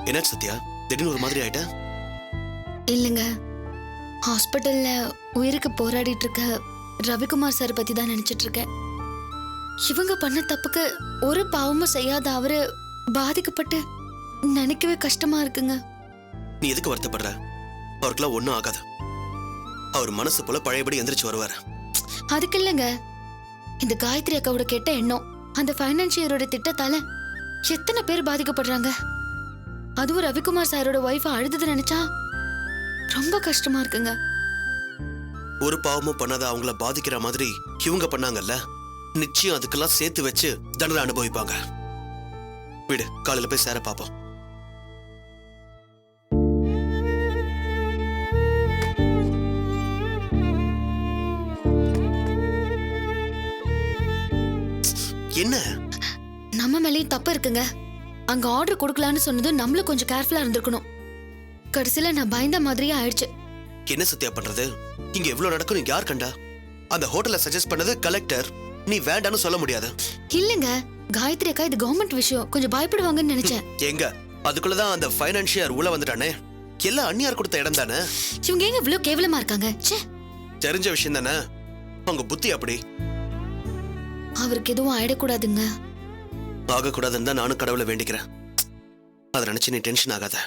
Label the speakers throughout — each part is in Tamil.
Speaker 1: என்ன சத்யா, திடீர்னு ஒரு மாதிரி ஆயிட்ட?
Speaker 2: இல்லைங்க, ஹாஸ்பிட்டல்ல உயிருக்கு போராடிட்டு இருக்க ரவிக்குமார் சார் பத்தி தான் நினைச்சிட்டு இருக்கேன். இவங்க பண்ண தப்புக்கு ஒரு பாவமும் செய்யாத அவரு பாதிக்கப்பட்டு நினைக்கவே கஷ்டமா இருக்குங்க.
Speaker 1: நீ எதுக்கு வருத்தப்படுற? அவருக்கெல்லாம் ஒன்றும் ஆகாது. அவர் மனசு போல பழையபடி எந்திரிச்சு வருவாரு.
Speaker 2: அதுக்கு இல்லைங்க, இந்த காயத்ரி அக்காவோட கெட்ட எண்ணம், அந்த ஃபைனான்சியரோட திட்டத்தால எத்தனை பேர் பாதிக்கப்படுறாங்க. அதுவும் ரவிக்குமார் சாரோட ஒய்ஃப் அழுது நினைச்சா ரொம்ப கஷ்டமா இருக்குங்க.
Speaker 1: ஒரு பாவமும் பண்ணாத அவங்கள பாதிக்கிற மாதிரி இவங்க பண்ணாங்கல்ல, நிச்சயம் அதுக்கெல்லாம் சேர்த்து வச்சு தண்டனை அனுபவிப்பாங்க. விடு, காலையில போய் சேர பாப்போம். என்ன?
Speaker 2: நம்ம மேலேயும் தப்பு இருக்குங்க. அங்க ஆர்டர் கொடுக்கலான்னு சொன்னது நம்மளும் கொஞ்சம் கேர்ஃபுல்லா இருந்திருக்கணும். கடைசியில நான் பயந்த மாதிரியே ஆயிடுச்சு.
Speaker 1: என்ன சத்யா பண்றது? இங்க எவ்வளவு நடக்கும் யார் கண்டா? அந்த ஹோட்டலை சஜஸ்ட் பண்ணது கலெக்டர், நீ வேண்டான்னு சொல்ல முடியாது.
Speaker 2: இல்லங்க, காயத்ரி அக்கா இது கவர்மெண்ட் விஷயம், கொஞ்சம் பயப்படுவாங்கன்னு நினைச்சேன்.
Speaker 1: எங்க அதுக்குள்ளதான் அந்த ஃபைனான்சியர் உள்ள வந்துட்டானே. எல்லாம் அந்நியார் கொடுத்த இடம் தானே.
Speaker 2: இவங்க எங்க இவ்வளவு கேவலமா இருக்காங்க?
Speaker 1: தெரிஞ்ச விஷயம் தானே, உங்க புத்தி அப்படி.
Speaker 2: அவருக்கு எதுவும் ஆயிடக்கூடாதுங்க.
Speaker 1: ஆகக்கூடாதுன்னு தான் நானும் கடவுளை வேண்டிக்கிறேன். அதை நினைச்சு நீ டென்ஷன் ஆகாத.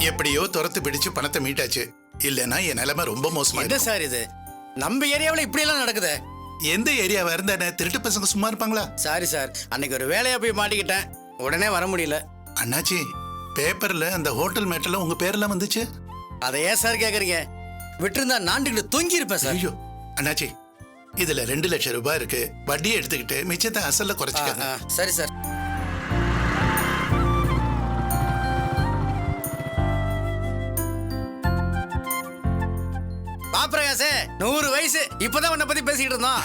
Speaker 3: எப்படியோ துரத்து பிடிச்சு பணத்தை மீட்டாச்சு. இல்லைன்னா என் நிலைமை ரொம்ப மோசமா
Speaker 4: என்ன சார் இது? நம்ம ஏரியாவில் இப்படி எல்லாம் நடக்குது.
Speaker 3: எந்த ஏரியாவா இருந்தானே திருட்டு பசங்க சும்மா இருப்பாங்களா?
Speaker 4: சாரி சார், அன்னைக்கு ஒரு வேலையா போய் மாட்டிக்கிட்டேன், உடனே வர முடியல.
Speaker 3: அண்ணாச்சி, பேப்பர்ல அந்த ஹோட்டல் மேட்டெல்லாம் உங்க பேர்லாம் வந்துச்சு.
Speaker 4: அதை ஏன் சார் கேக்குறீங்க? விட்டுருந்தா நாண்டுகிட்டு தொங்கி இருப்பேன் சார்.
Speaker 3: ஐயோ அண்ணாச்சி, இதுல 2 லட்சம் ரூபாய் இருக்கு. வட்டியை எடுத்துக்கிட்டு மிச்சத்தை அசல்ல குறைச்சிக்கங்க.
Speaker 4: சரி சார். பாப்பிரகாசே, 100 வயசு, இப்பதான் உன்னை பத்தி பேசிக்கிட்டு இருந்தோம்.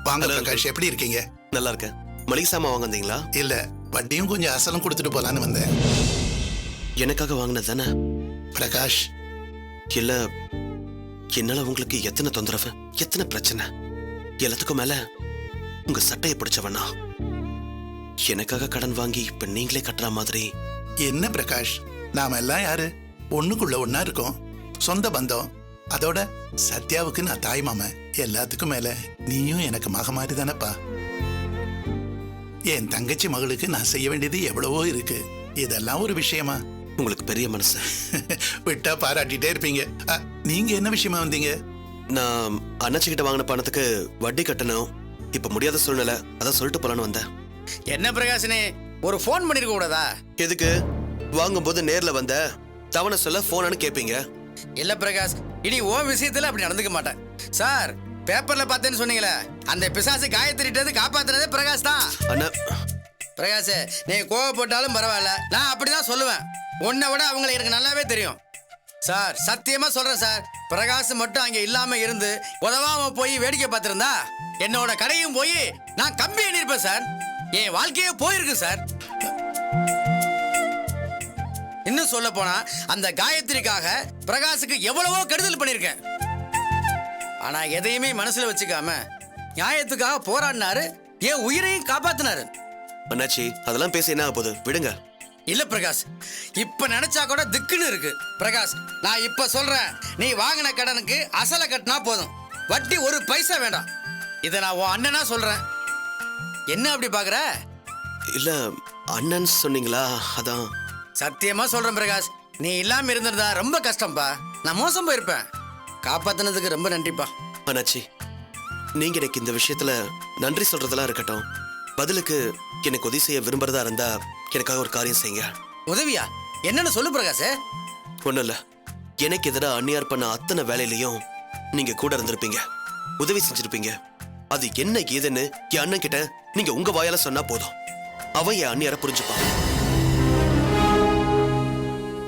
Speaker 3: வாங்க பிரகாஷ், எப்படி இருக்கீங்க?
Speaker 1: நல்லா இருக்கேன். மளிகை சாமான் வாங்க வந்தீங்களா?
Speaker 3: இல்ல, வட்டியும் கொஞ்சம் அசலும் கொடுத்துட்டு போலான்னு வந்தேன்.
Speaker 1: எனக்காக வாங்கினது தானே
Speaker 3: பிரகாஷ்?
Speaker 1: இல்ல, என்னால உங்களுக்கு எத்தனை தொந்தரவு, எத்தனை பிரச்சனை. எல்லாத்துக்கும் மேல உங்க சட்டையை பிடிச்சவனா. எனக்காக கடன் வாங்கி இப்ப நீங்களே கட்டுற மாதிரி.
Speaker 3: என்ன பிரகாஷ், நாம எல்லாம் யாரு? ஒண்ணுக்குள்ள ஒன்னா இருக்கோம், சொந்த பந்தம். அதோட சத்யாவுக்கு நான் தாய் மாமன். எல்லாத்துக்கும் மேல நீயும் எனக்கு மக மாதிரி தானப்பா. என் தங்கச்சி மகளுக்கு நான் செய்ய வேண்டியது எவ்வளவோ இருக்கு. இதெல்லாம் ஒரு விஷயமா?
Speaker 1: உங்களுக்கு பெரிய மனசு.
Speaker 3: விட்டா பாராட்டிட்டே இருப்பீங்க. நீங்க என்ன விஷயமா வந்தீங்க?
Speaker 1: நான் அண்ணாச்சிக்கிட்ட வாங்கின பணத்துக்கு வட்டி கட்டணும். இப்ப முடியாத சூழ்நிலை, அதான் சொல்லிட்டு போலான்னு வந்தேன்.
Speaker 4: என்ன பிரகாஷனே, ஒரு போன் பண்ணிருக்க கூடாதா?
Speaker 1: எதுக்கு? வாங்கும்போது நேர்ல வந்த தவணை சொல்ல போனான்னு கேட்பீங்க.
Speaker 4: இல்ல பிரகாஷ், இனி ஓ விஷயத்துல அப்படி நடந்துக்க மாட்டேன் சார். பேப்பர்ல பார்த்தேன்னு சொன்னீங்களே, அந்த பிசாசு காயத்ரிட்டது காப்பாத்துனதே பிரகாஷ் தான்.
Speaker 1: அண்ணா
Speaker 4: பிரகாஷ், நீ கோவப்பட்டாலும் பரவாயில்ல, நான் அப்படிதான் சொல்லுவேன். உன்னை விட அவங்களை எனக்கு நல்லாவே தெரியும் சார். சத்தியமா சொல்றேன் சார், பிரகாஷ் மட்டும் அங்க இல்லாம இருந்து உதவாம போய் வேடிக்கை பார்த்திருந்தா என்னோட கடையும் போய் நான் கம்பி எண்ணிருப்பேன் சார். என் வாழ்க்கையே போயிருக்கு சார். இன்னும் சொல்ல போனா அந்த காயத்ரிக்காக பிரகாஷுக்கு எவ்வளவோ கெடுதல் பண்ணிருக்கேன். ஆனா எதையுமே மனசுல வச்சுக்காம நியாயத்துக்காக போராடினாரு, என் உயிரையும் காப்பாத்தினாரு.
Speaker 1: அண்ணாச்சி, அதெல்லாம் பேசி என்ன போகுது, விடுங்க.
Speaker 4: இல்ல பிரகாஷ், இப்ப நினைச்சா கூட திக்குன்னு இருக்கு. பிரகாஷ், நான் இப்ப சொல்றேன், நீ வாங்கின கடனுக்கு அசல கட்டினா போதும், வட்டி ஒரு பைசா வேண்டாம். இத நான் உன் அண்ணனா சொல்றேன். என்ன அப்படி பாக்குற?
Speaker 1: இல்ல, அண்ணன் சொன்னீங்களா, அதான்.
Speaker 4: சத்தியமா சொல்றேன் பிரகாஷ், நீ இல்லாம இருந்திருந்தா ரொம்ப கஷ்டம்பா. நான் மோசம் போயிருப்பேன். காப்பாத்தினதுக்கு ரொம்ப நன்றிப்பா.
Speaker 1: அண்ணாச்சி, நீங்க எனக்கு இந்த விஷயத்துல நன்றி சொல்றதெல்லாம் இருக்கட்டும், பதிலுக்கு எனக்கு உதவி செய்ய விரும்புறதா இருந்தா எனக்காக ஒரு காரியம் செய்யுங்க.
Speaker 4: உதவியா? என்னன்னு சொல்லு பிரகாஷ்.
Speaker 1: ஒண்ணும் இல்ல, எனக்கு எதிராக அந்நியார் பண்ண அத்தனை வேலையிலையும் நீங்க கூட இருந்திருப்பீங்க, உதவி செஞ்சிருப்பீங்க. அது என்ன ஏதுன்னு என் அண்ணன் கிட்ட நீங்க உங்க வாயால சொன்னா போதும், அவன் என் அந்நியார புரிஞ்சுப்பான்.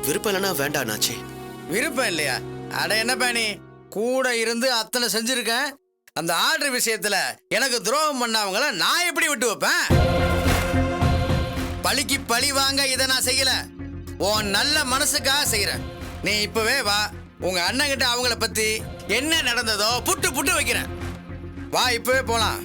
Speaker 1: விருப்பம் இல்லைன்னா வேண்டாம் அண்ணாச்சி.
Speaker 4: விருப்பம் இல்லையா? அட என்ன பாணி, கூட இருந்து அத்தனை செஞ்சிருக்கேன். அந்த ஆர்டர் விஷயத்துல எனக்கு துரோகம் பண்ணவங்கள நான் எப்படி விட்டு வைப்பேன்? பழிக்கு பழி வாங்க இதை நான் செய்யல, உன் நல்ல மனசுக்காக செய்யறேன். நீ இப்பவே வா, உங்க அண்ணன் கிட்ட அவங்கள பத்தி என்ன நடந்ததோ புட்டு புட்டு வைக்கிறேன். வா இப்பவே போலாம்.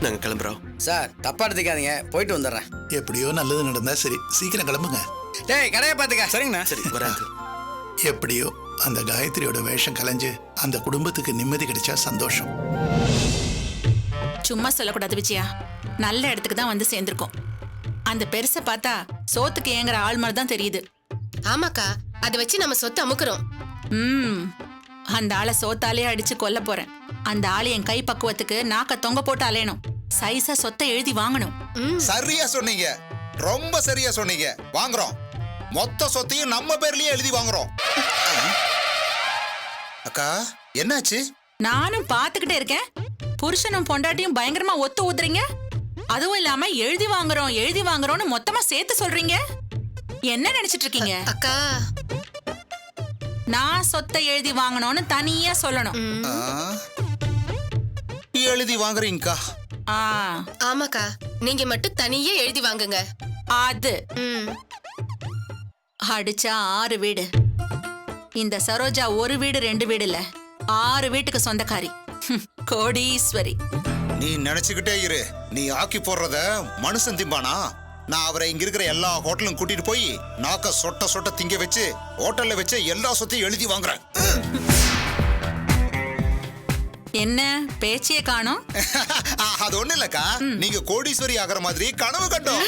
Speaker 1: நாங்க கிளம்புறோம்.
Speaker 4: சார் தப்பா எடுத்துக்காதீங்க, போயிட்டு வந்துடுறேன்.
Speaker 3: எப்படியோ நல்லது நடந்தா சரி, சீக்கிரம் கிளம்புங்க.
Speaker 4: டேய் கடையை பார்த்துக்க.
Speaker 5: சரிங்கண்ணா.
Speaker 1: சரி வராங்க.
Speaker 3: எப்படியோ அந்த காயத்ரியோட வேஷம் கலைஞ்சு அந்த குடும்பத்துக்கு நிம்மதி கிடைச்சா சந்தோஷம்.
Speaker 6: சும்மா சொல்லக்கூடாது விஜயா, நல்ல இடத்துக்கு தான் வந்து சேர்ந்திருக்கோம். அந்த பெருசை பார்த்தா சோத்துக்கு ஏங்குற ஆள் மாதிரி தான் தெரியுது.
Speaker 7: ஆமாக்கா, அதை வச்சு நம்ம சொத்து அமுக்குறோம்.
Speaker 6: அந்த ஆளை சோத்தாலே அடிச்சு கொல்ல போறேன். அந்த ஆளு என் கை பக்குவத்துக்கு நாக்க தொங்க போட்டு அலையணும். சைஸா சொத்தை எழுதி வாங்கணும்.
Speaker 5: சரியா சொன்னீங்க, ரொம்ப சரியா சொன்னீங்க. வாங்குறோம், மொத்த சொத்தையும் நம்ம பேர்லயே எழுதி வாங்குறோம். அக்கா என்னாச்சு?
Speaker 6: நானும் பாத்துக்கிட்டே இருக்கேன். புருஷனும் பொண்டாட்டியும் பயங்கரமா ஒத்து ஊத்துறீங்க. அதுவும் இல்லாம எழுதி வாங்குறோம்னு மொத்தமா சேர்த்து சொல்றீங்க. என்ன நினைச்சிட்டு இருக்கீங்க?
Speaker 7: அக்கா,
Speaker 6: நான் சொத்தை எழுதி வாங்கணும்னு தனியா சொல்லணும்.
Speaker 5: ஆ, எழுதி வாங்குறீங்கக்கா.
Speaker 6: ஆ,
Speaker 7: ஆமாக்கா, நீங்க மட்டும் தனியே எழுதி வாங்குங்க.
Speaker 6: அது
Speaker 7: ம்.
Speaker 6: அடிச்சா 6 வீடு. இந்த சரோஜா 1 வீடு 2 வீடு இல்ல, 6 வீட்டுக்கு சொந்தக்காரி. கோடீஸ்வரி.
Speaker 5: நீ நினைச்சுக்கிட்டே இரு, நீ ஆக்கி போடுறத மனுஷன் திம்பானா? நான் அவரை இங்க இருக்கிற எல்லா ஹோட்டலும் கூட்டிட்டு போய் நாக்க சொட்ட சொட்ட திங்க வச்சு ஹோட்டல்ல வச்சு எல்லா சொத்தையும் எழுதி வாங்குறேன்.
Speaker 6: என்ன பேச்சியே காணோம்?
Speaker 5: அது ஒண்ணு இல்லக்கா, நீங்க கோடீஸ்வரி ஆகிற மாதிரி கனவு கண்டோம்.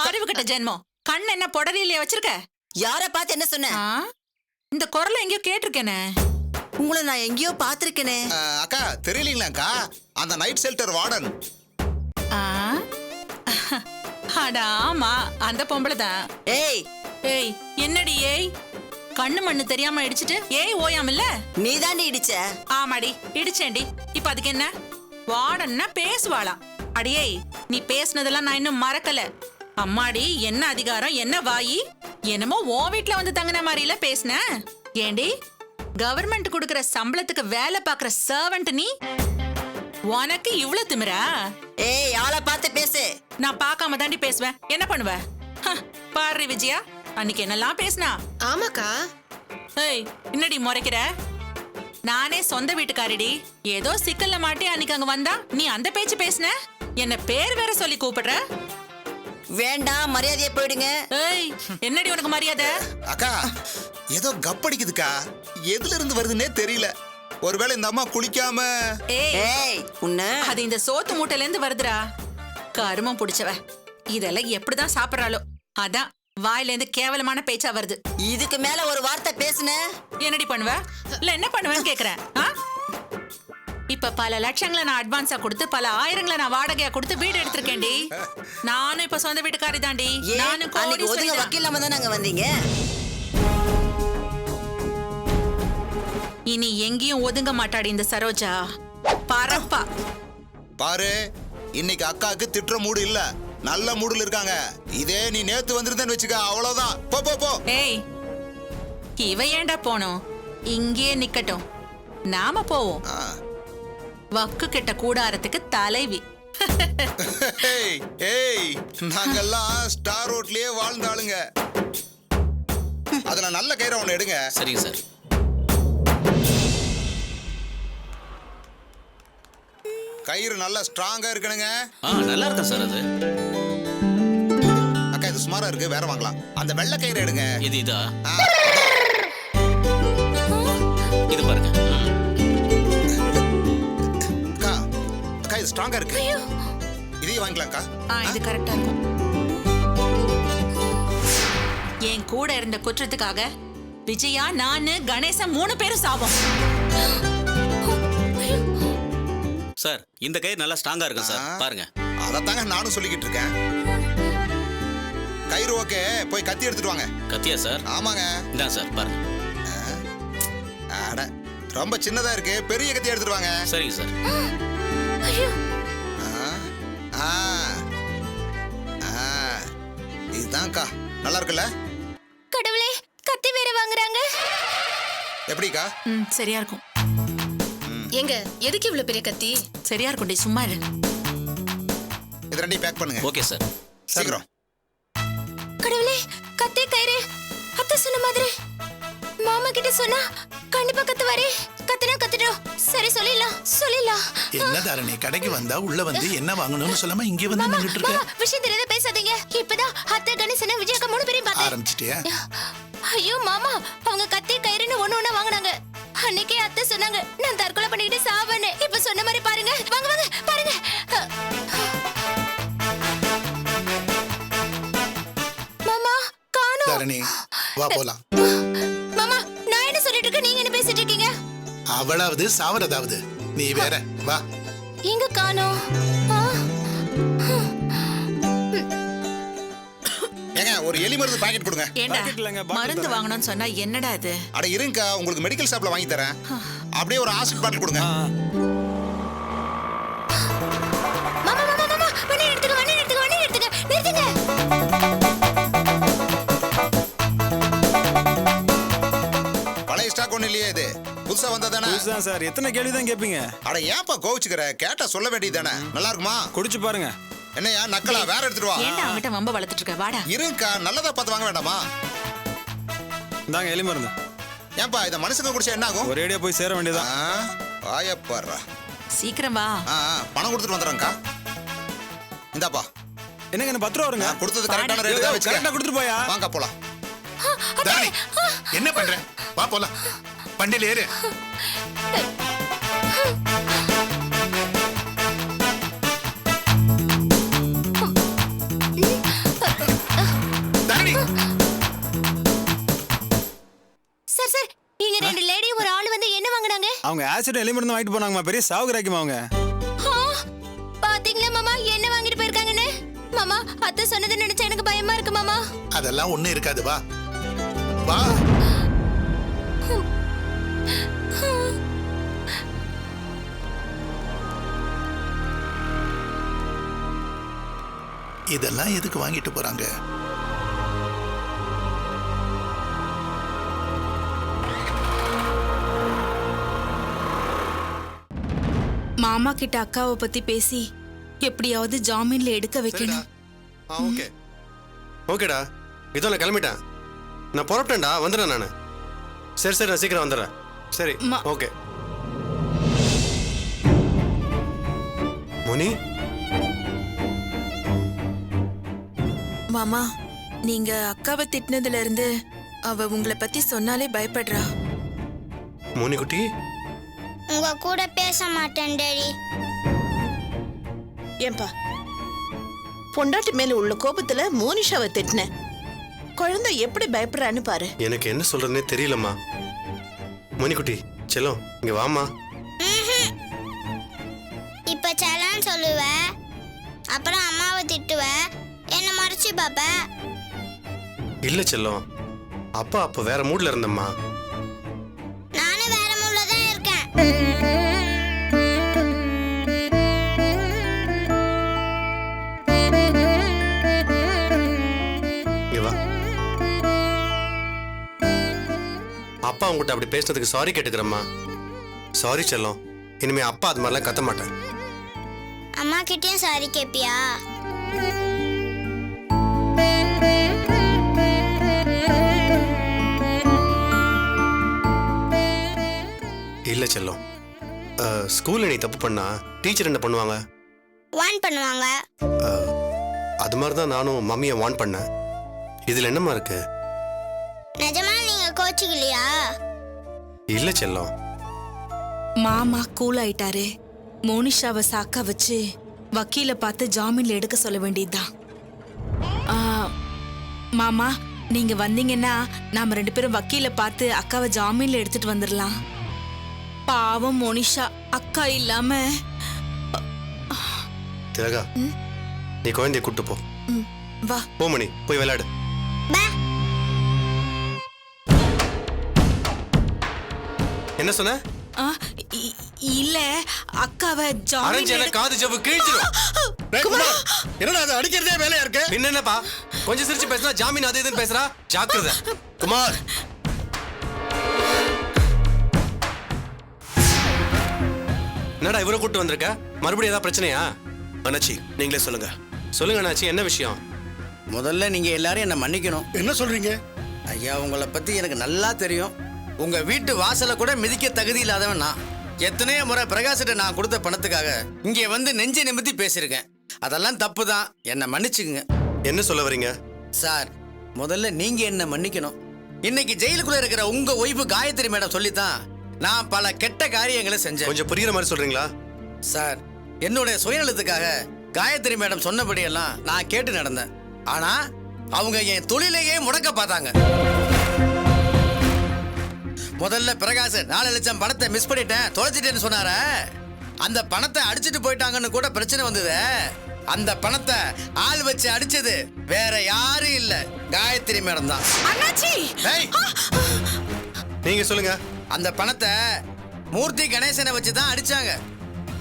Speaker 6: அறிவு கட்ட ஜென்மம். கண் என்ன பொடலியிலே வச்சிருக்க?
Speaker 8: யார பார்த்து என்ன சொன்ன?
Speaker 6: ஆ? இந்த குரலை எங்கேயோ கேட்டிருக்கேனே.
Speaker 8: உங்களை நான் எங்கேயோ பாத்திருக்கேனே.
Speaker 5: அக்கா தெரியலீங்களாக்கா, அந்த நைட் ஷெல்டர் வார்டன்.
Speaker 6: ஆ? அட ஆமா, அந்த பொம்பளை தான்.
Speaker 8: ஏய்,
Speaker 6: ஏய் என்னடி ஏய்? கண்ணு மண்ணு தெரியாம இடிச்சிட்டு ஏய் ஓயாமல்ல?
Speaker 8: நீ தாண்டி இடிச்ச.
Speaker 6: ஆமாடி இடிச்சேன்டி. இப்ப அதுக்கு என்ன? வாடன்னா பேசுவாளாம். அடியே, நீ பேசுனதெல்லாம் நான் இன்னும் மறக்கல. அம்மாடி, என்ன அதிகாரம், என்ன வாயி? என்னமோ ஓ வீட்ல வந்து தங்கின மாதிரில பேசுன. ஏண்டி, கவர்மெண்ட் கொடுக்கற சம்பளத்துக்கு வேலை பாக்குற சர்வெண்ட் நீ? உனக்கு இவ்ளோ திமிரா?
Speaker 8: ஏய், ஆளை பார்த்து பேசு.
Speaker 6: நான் பார்க்காம தாண்டி பேசுவேன். என்ன பண்ணுவ? பாரு விஜயா, அன்னைக்கு என்னெல்லாம் பேசுனா.
Speaker 7: ஆமாக்கா.
Speaker 6: ஏய், என்னடி முறைக்கிற? நானே சொந்த வீட்டுக்காரிடி. ஏதோ சிக்கல்ல மாட்டி அன்னைக்கு அங்க வந்தா நீ அந்த பேச்சு பேசுன. என்ன பேர் வேற சொல்லி கூப்பிடுற?
Speaker 8: வேண்டாம், மரியாதையா போயிடுங்க.
Speaker 6: ஏய், என்னடி உனக்கு மரியாதை?
Speaker 5: அக்கா ஏதோ கப்படிக்குதுக்கா, எதுல இருந்து வருதுன்னே தெரியல. ஒருவேளை இந்த அம்மா குளிக்காம.
Speaker 6: ஏய்,
Speaker 8: ஏய், உன்ன
Speaker 6: அது இந்த சோத்து மூட்டையில இருந்து வருதுடா. கருமம் புடிச்சவ. இதெல்லாம் எப்படிதான் சாப்பிடறாளோ? அதான் வாயில இருந்து கேவலமான பேச்சா வருது.
Speaker 8: இதுக்கு மேல ஒரு வார்த்தை பேசுன.
Speaker 6: என்னடி பண்ணுவ? இல்ல என்ன பண்ணுவேன்னு கேக்குறேன். ஆ? இப்ப பல லட்சங்களை நான் அட்வான்ஸா கொடுத்து பல ஆயிரங்களை நான் வாடகையா கொடுத்து வீடு எடுத்திருக்கேன்டி. நானும் இப்ப சொந்த வீட்டுக்காரி தாண்டி.
Speaker 8: ஏன்
Speaker 6: நானும்
Speaker 8: அன்னைக்கு
Speaker 6: கோடீஸ்வரி
Speaker 8: ஒதுங்க
Speaker 6: தான்.
Speaker 8: வக்கீல் நம்ம தானே அங்க வந்தீங்க.
Speaker 6: இனி எங்கேயும் ஒதுங்க மாட்டாடி இந்த சரோஜா. பரப்பா.
Speaker 5: பாரு, இன்னைக்கு அக்காவுக்கு திட்டுற மூடு இல்ல, நல்ல மூடுல இருக்காங்க. இதே நீ நேத்து வந்திருந்தேன்னு வச்சுக்க, அவ்வளவுதான். போ போ போ.
Speaker 6: ஏய், இவ ஏண்டா போனோம்? இங்கே நிக்கட்டும், நாம போவோம்.
Speaker 5: ஆ.
Speaker 6: வக்கு கெட்ட கூடாரத்துக்கு தலைவி.
Speaker 5: ஏய், ஏய், நாங்கெல்லாம் ஸ்டார் ரோட்லயே வாழ்ந்தாளுங்க. அதுல நல்ல கயிறை ஒண்ணு எடுங்க.
Speaker 1: சரிங்க சார்.
Speaker 5: கயிறு நல்லா ஸ்ட்ராங்கா இருக்கணுங்க.
Speaker 1: நல்லா இருக்கா சார் அது?
Speaker 5: அக்கா இது சுமாரா இருக்கு, வேற வாங்கலாம். அந்த வெள்ளை கயிறு எடுங்க.
Speaker 1: இதா?
Speaker 5: ஆ,
Speaker 1: இது பாருங்க.
Speaker 5: அக்கா அக்கா இது ஸ்ட்ராங்கா இருக்கு, இதையும் வாங்கிக்கலாம்க்கா.
Speaker 6: இது கரெக்டா இருக்கும். என் கூட இருந்த குற்றத்துக்காக விஜயா, நானு, கணேசன் 3 பேரும் சாபம்.
Speaker 9: சார், இந்த கயிறு நல்லா ஸ்ட்ராங்கா இருக்கு சார், பாருங்க.
Speaker 5: அதத்தாங்க நானும் சொல்லிக்கிட்டு இருக்கேன். கயிறு ஓகே, போய் கத்தி எடுத்துட்டு வாங்க.
Speaker 9: கத்தியா சார்?
Speaker 5: ஆமாங்க.
Speaker 9: இதான் சார் பாருங்க.
Speaker 5: அட ரொம்ப சின்னதா இருக்கு, பெரிய கத்தி எடுத்துட்டு வாங்க.
Speaker 9: சரிங்க சார்.
Speaker 5: ஆ, ஆ, இதுதான்க்கா, நல்லா இருக்குல்ல?
Speaker 2: கடவுளே, கத்தி வேற வாங்குறாங்க.
Speaker 5: எப்படிக்கா?
Speaker 6: சரியா இருக்கும்.
Speaker 7: எங்க எதுக்கு இவ்வளவு பெரிய கத்தி?
Speaker 6: சரியா இருக்கும் டி, சும்மா இரு.
Speaker 5: இது ரெண்டையும் பேக் பண்ணுங்க.
Speaker 9: Okay sir.
Speaker 5: சீக்கிரம்.
Speaker 2: கடவுளே,
Speaker 7: கயிறு அத்தை சொன்ன மாதிரி மாமா கிட்ட சொன்னா கண்டிப்பா கத்துவாரே. கத்துனா கத்துட்டோம். சரி சொல்லிடலாம்.
Speaker 3: என்ன தாரணி, கடைக்கு வந்தா உள்ள வந்து என்ன வாங்கணும்னு சொல்லாம இங்க வந்து நின்னுட்டு இருக்க.
Speaker 7: மாமா விஷயம் தெரியாத பேசாதீங்க. இப்பதான் அத்தை கணேசன் விஜயக்கா 3 பேரையும் பார்த்தேன்.
Speaker 3: ஆரம்பிச்சிட்டியா?
Speaker 7: ஐயோ மாமா, அவங்க கத்தி கயிறுன்னு ஒண்ணு வாங்குனாங்க. அன்னைக்கே அத்தை சொன்னாங்க நான் தற்கொலை பண்ணிக்கிட்டு சாவேன்னு. இப்ப சொன்ன மாதிரி பாருங்க. வாங்க பாருங்க. மாமா காணோம்.
Speaker 3: தாரணி வா போலாம்.
Speaker 7: மாமா நான் என்ன சொல்லிட்டு இருக்கேன், நீங்க என்ன பேசிட்டு இருக்கீங்க?
Speaker 3: அவளாவது சாவறதாவது, நீ வேற வா.
Speaker 7: எங்க காணோம்?
Speaker 5: ஏங்க ஒரு எலி மருந்து பாக்கெட் கொடுங்க.
Speaker 6: ஏண்டா மருந்து வாங்கணும்னு சொன்னா என்னடா இது?
Speaker 5: அட இருங்கக்கா, உங்களுக்கு மெடிக்கல் ஷாப்ல வாங்கி தரேன். அப்படியே ஒரு ஆசிட் பாட்டில் கொடுங்க.
Speaker 7: மாமா வண்டி எடுத்துக்க. நிறுத்துங்க.
Speaker 5: பழைய ஸ்டாக் ஒண்ணு இல்லையே, இது புதுசா வந்ததானே?
Speaker 10: புதுசுதான் சார். எத்தனை கேள்வி தான் கேட்பீங்க?
Speaker 5: அட ஏன்பா கோவிச்சுக்கிற? கேட்டா சொல்ல வேண்டியதானே? நல்லா இருக்குமா?
Speaker 10: குடிச்சு பாருங்க.
Speaker 5: என்னையா நக்கலா? வேற எடுத்துட்டு வா.
Speaker 6: ஏண்டா அவன்கிட்ட வம்ப வளர்த்துட்டு இருக்க? வாடா.
Speaker 5: இருங்கக்கா, நல்லதா பார்த்து வாங்க வேண்டாமா?
Speaker 10: இந்தாங்க எலி மருந்து.
Speaker 5: ஏன்பா இத மனுஷங்க குடிச்சா என்ன ஆகும்?
Speaker 10: ஒரேடியா போய் சேர வேண்டியதான்.
Speaker 5: வாயப்பாடுறா.
Speaker 6: சீக்கிரம் வா.
Speaker 5: பணம் கொடுத்துட்டு வந்துடுறேன்க்கா. இந்தாப்பா.
Speaker 10: என்னங்க என்ன 10 ரூபா வருங்க.
Speaker 5: நான் கொடுத்தது கரெக்டான ரேட் தான் வச்சுக்க.
Speaker 10: கரெக்டா கொடுத்துட்டு போயா.
Speaker 5: வாங்க போலாம்.
Speaker 3: தாரணி என்ன பண்ற? வா போலாம். வண்டியில ஏறு. தாரணி
Speaker 7: சார் இங்க 2 லேடி ஒரு ஆளு வந்து என்ன வாங்குனாங்க?
Speaker 10: அவங்க ஆசிட் எலி மருந்து வாங்கிட்டு போனாங்கம்மா. பெரிய சாவுகிறாக்கிமா அவங்க.
Speaker 7: பாத்தீங்களா மாமா என்ன வாங்கிட்டு போயிருக்காங்கன்னு? மாமா அத்தை சொன்னதை நினைச்சா எனக்கு பயமா இருக்கு மாமா.
Speaker 3: அதெல்லாம் ஒண்ணும் இருக்காது, வா வா. இதெல்லாம் எதுக்கு வாங்கிட்டு போறாங்க?
Speaker 11: மாமா கிட்ட அக்காவை பத்தி பேசி எப்படியாவது ஜாமீன்ல எடுக்க வைக்கணும்.
Speaker 1: ஓகே ஓகேடா, இதோ நான் கிளம்பிட்டேன். நான் புறப்பட்டேன்டா, வந்துடுறேன் நான். சரி நான் சீக்கிரம் வந்துடுறேன். சரி ஓகே. மோனி
Speaker 11: மாமா, நீங்க அக்காவை திட்டினதுல இருந்து அவ உங்களை பத்தி சொன்னாலே பயப்படுறா.
Speaker 1: மோனி குட்டி,
Speaker 12: உங்க கூட பேச மாட்டேன் டாடி.
Speaker 13: ஏன்பா பொண்டாட்டி மேல உள்ள கோபத்துல மோனிஷாவை திட்டின. குழந்தை எப்படி பயப்படுறான்னு பாரு.
Speaker 1: எனக்கு என்ன சொல்றதுன்னே தெரியலம்மா. மோனி குட்டி செல்லம், இங்க வாமா.
Speaker 12: இப்ப செல்லான்னு சொல்லுவ, அப்புறம் அம்மாவை திட்டுவ, என்ன மறைச்சு பாப்ப.
Speaker 1: இல்ல செல்லம், அப்பா அப்ப வேற மூட்ல இருந்தம்மா.
Speaker 12: நானும் வேற மூட்ல தான் இருக்கேன்.
Speaker 1: இங்க வா. அப்பா உங்ககிட்ட அப்படி பேசுனதுக்கு சாரி கேட்டுக்கிறேம்மா. சாரி செல்லம், இனிமே அப்பா அது மாதிரிலாம் கத்த மாட்டேன்.
Speaker 12: அம்மா கிட்டயும் சாரி கேப்பியா?
Speaker 1: இல்ல செல்லம், ஸ்கூல்ல நீ தப்பு பண்ணா டீச்சர் என்ன பண்ணுவாங்க?
Speaker 12: வான் பண்ணுவாங்க.
Speaker 1: அது மாதிரி தான் நானும் மம்மியை வான் பண்ணேன். இதுல என்னம்மா இருக்கு?
Speaker 12: நிஜமா நீங்க கோச்சிக்கலையா?
Speaker 1: இல்ல செல்லம்.
Speaker 11: மாமா கூல் ஆயிட்டாரு. மோனிஷாவை சாக்கா வச்சு வக்கீல பார்த்து ஜாமீன்ல எடுக்க சொல்ல வேண்டியதுதான். மாமா, நீங்க வந்தீங்கன்னா நாம 2 பேரும் வக்கீல பார்த்து அக்காவை ஜாமீன்ல எடுத்துட்டு வந்துடலாம். பாவம் மோனிஷா அக்கா இல்லாம.
Speaker 1: திலகா, நீ குழந்தைய கூட்டு போ.
Speaker 11: வா
Speaker 1: போ மணி, போய் விளையாடு. என்ன சொன்ன?
Speaker 11: இல்ல அக்காவை
Speaker 1: அரஞ்சு
Speaker 11: ஜாமீன்ல
Speaker 1: காது ஜவ்வு கிழிச்சிடும்.
Speaker 4: என்னடா அது அடிக்கிறதே வேலையா இருக்கு?
Speaker 1: என்னப்பா கொஞ்சம் சிரிச்சு பேசுனா ஜாமீன் அது இதுன்னு பேசுறா. ஜாக்கிரதை குமார். என்னடா இவரை கூட்டு வந்திருக்க? மறுபடியும் ஏதாவது பிரச்சனையா? அண்ணாச்சி நீங்களே சொல்லுங்க. சொல்லுங்க அண்ணாச்சி, என்ன விஷயம்?
Speaker 4: முதல்ல நீங்க எல்லாரும் என்ன மன்னிக்கணும்.
Speaker 14: என்ன சொல்றீங்க?
Speaker 4: ஐயா, உங்களை பத்தி எனக்கு நல்லா தெரியும். உங்க வீட்டு வாசலை கூட மிதிக்க தகுதி இல்லாதவன் நான். எத்தனையோ முறை பிரகாஷ்கிட்ட நான் கொடுத்த பணத்துக்காக இங்கே வந்து நெஞ்சை நிமித்தி பேசியிருக்கேன். அதெல்லாம் தப்பு தான், என்னை மன்னிச்சுக்குங்க.
Speaker 1: என்ன சொல்ல வரீங்க?
Speaker 4: சார், முதல்ல நீங்க என்ன மன்னிக்கணும். இன்னைக்கு ஜெயிலுக்குள்ள இருக்கிற உங்க ஒய்ஃபு காயத்ரி மேடம் சொல்லித்தான் நான் பல கெட்ட காரியங்களை செஞ்சேன்.
Speaker 1: கொஞ்சம் புரியுற மாதிரி சொல்றீங்களா?
Speaker 4: சார், என்னுடைய சுயநலத்துக்காக காயத்ரி மேடம் சொன்னபடியெல்லாம் நான் கேட்டு நடந்தேன். ஆனா அவங்க என் தொழிலையே முடக்க பார்த்தாங்க. முதல்ல பிரகாஷ் 4 லட்சம் பணத்தை மிஸ் பண்ணிட்டேன், தொலைச்சிட்டேன்னு சொன்னார. அந்த பணத்தை அடிச்சுட்டு போயிட்டாங்கன்னு கூட பிரச்சனை வந்தது. அந்த பணத்தை ஆள் வச்சு அடிச்சது வேற யாரும் இல்ல, காயத்ரி மேடம் தான்.
Speaker 11: அண்ணாச்சி,
Speaker 1: நீங்க சொல்லுங்க.
Speaker 4: அந்த பணத்தை மூர்த்தி கணேசனை வச்சு தான் அடிச்சாங்க.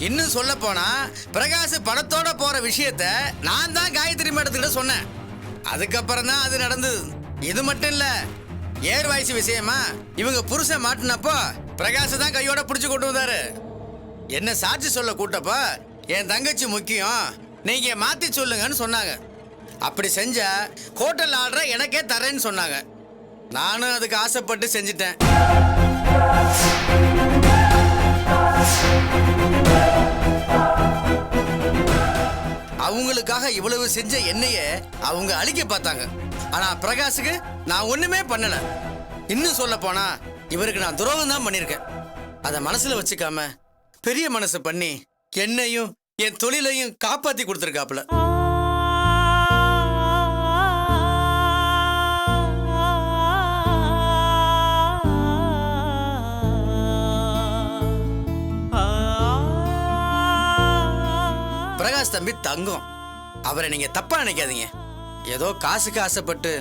Speaker 4: இன்னும் சொல்ல போனா பிரகாஷ் பணத்தோட போற விஷயத்த நான் தான் காயத்ரி மேடத்துக்கிட்ட சொன்னேன். அதுக்கப்புறம் தான் அது நடந்தது. இது மட்டும் இல்ல, ஏர்வாய்ஸ் விஷயமா இவங்க புருஷன் மாட்டினப்போ பிரகாஷ் தான் கையோட பிடிச்சு கொண்டு வந்தாரு. என்ன சாட்சி சொல்ல கூட்டப்போ என் தங்கச்சி முக்கியம், நீங்க மாத்தி சொல்லுங்கன்னு சொன்னாங்க. அப்படி செஞ்சா ஹோட்டல் ஆர்டரை எனக்கே தரேன்னு சொன்னாங்க. நானும் அதுக்கு ஆசைப்பட்டு செஞ்சிட்டேன். அவங்களுக்காக இவ்வளவு செஞ்ச என்னைய அவங்க அழிக்க பார்த்தாங்க. ஆனா பிரகாஷுக்கு நான் ஒண்ணுமே பண்ணல. இன்னும் சொல்ல போனா இவருக்கு நான் துரோகம் தான் பண்ணிருக்கேன். அத மனசுல வச்சுக்காம பெரிய மனசு பண்ணி என்னையும் என் தொழிலையும் காப்பாத்தி கொடுத்துருக்காப்புல. பிரகாஷ் தம்பி தங்கம், அவரை நீங்க தப்பா நினைக்காதீங்க. ஏதோ காசுக்கு ஆசைப்பட்டு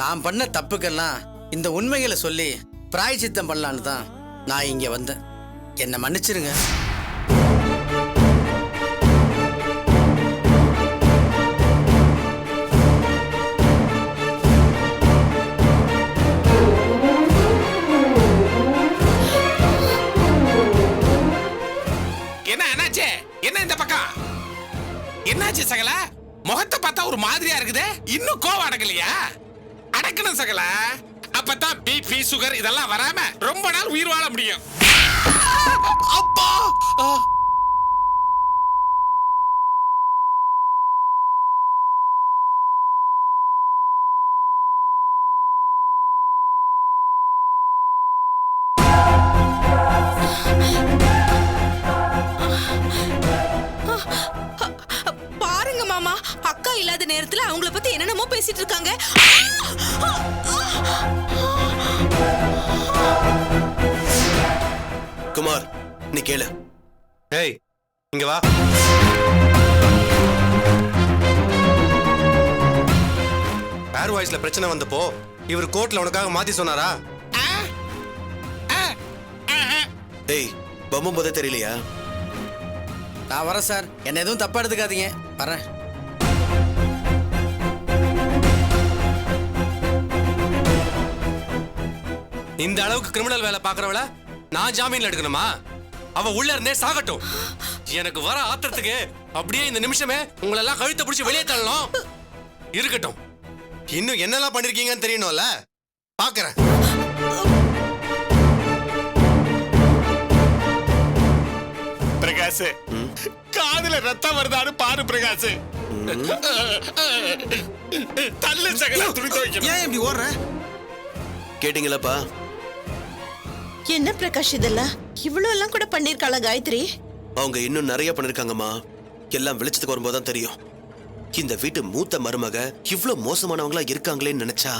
Speaker 4: நான் பண்ண தப்புக்கெல்லாம் இந்த உண்மைகளை சொல்லி பிராயச்சித்தம் பண்ணலான்னு தான் நான் இங்க வந்தேன். என்னை மன்னிச்சிருங்க.
Speaker 15: என்ன என்னாச்சு? என்ன இந்த பக்கம் என்னாச்சு சகல? முகத்தை பார்த்தா ஒரு மாதிரியா இருக்குது. இன்னும் கோவம் அடக்கலையா? அடக்கணும் சகல, அப்பதான் பிபி சுகர் இதெல்லாம் வராம ரொம்ப நாள் உயிர் வாழ முடியும். அப்பா,
Speaker 11: பாருங்க மாமா, அக்கா இல்லாத நேரத்துல அவங்கள பத்தி என்னென்னமோ பேசிட்டு இருக்காங்க.
Speaker 1: குமார், நீ கேளு. ஏய், இங்க வா. ஏர்வாய்ஸ்ல பிரச்சனை வந்தப்போ இவர் கோர்ட்ல உனக்காக மாத்தி சொன்னாரா? ஏய், பம்பும் போதே தெரியலையா?
Speaker 4: நான் வரேன் சார், என்ன எதுவும் தப்பா எடுத்துக்காதீங்க. வரேன்.
Speaker 1: இந்த அளவுக்கு கிரிமினல் வேலை பாக்குறவள நான் ஜாமீன்ல எடுக்கணுமா? அவ உள்ள இருந்தே சாகட்டும். எனக்கு வர ஆத்திரத்துக்கு அப்படியே இந்த நிமிஷமே உங்களை எல்லாம் கழுத்தை பிடிச்சி வெளியே தள்ளணும். இருக்கட்டும், இன்னும் என்னெல்லாம் பண்ணிருக்கீங்கன்னு தெரியணும்ல, பாக்குறேன்.
Speaker 15: பிரகாஷ், காதுல ரத்தம் வருதான்னு பாரு பிரகாஷ். தள்ளு சகல, துணி துவைக்கணும்.
Speaker 10: ஏன் இப்படி ஓடுற?
Speaker 1: கேட்டீங்களாப்பா?
Speaker 13: என்ன பிரகாஷ் இதெல்லாம்? இவ்வளவு எல்லாம் கூட பண்ணிருக்காளா காயத்ரி?
Speaker 1: அவங்க இன்னும் நிறைய பண்ணிருக்காங்கம்மா. எல்லாம் வெளிச்சத்துக்கு வரும்போதுதான் தெரியும். இந்த வீட்டு மூத்த மருமக இவ்வளவு மோசமானவங்களா இருக்காங்களேன்னு நினைச்சா